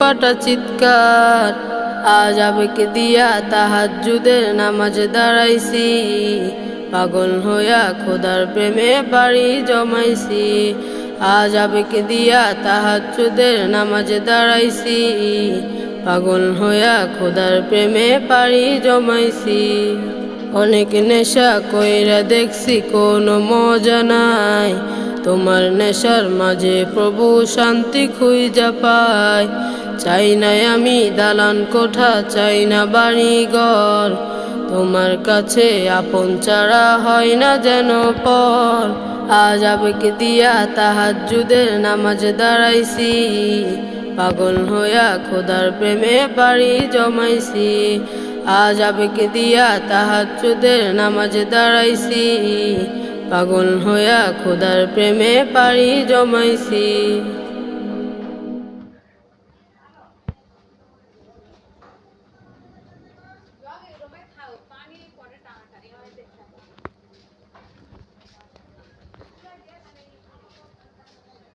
ফাটা চিৎকার। আজ আবেগ দিয়া তাহাজ্জুদের নামাজ দাঁড়াইছি, পাগল হইয়া খোদার প্রেমে পাড়ি জমাইছি। আজ আবেগ দিয়া তাহাজ্জুদের নামাজ দাঁড়াইছি, পাগল হইয়া খোদার প্রেমে পাড়ি জমাইছি। অনেক নেশা কইরা দেখছি কোনো মজা নাই, তোমার নেশার মাঝে প্রভু শান্তি খুঁজা পায়। চাই নাই আমি দালান কোঠা, চাই না বাড়ি ঘর, তোমার কাছে আপন ছাড়া হয় না যেন পর। আজ আবেগ দিয়া তাহাজ্জুদের নামাজ দাঁড়াইছি, পাগল হইয়া খোদার প্রেমে পাড়ি জমাইছি। আজ আবেগ দিয়া তাহাজ্জুদের নামাজ দাঁড়াইছি, পাগল হইয়া খোদার প্রেমে পাড়ি জমাইছি।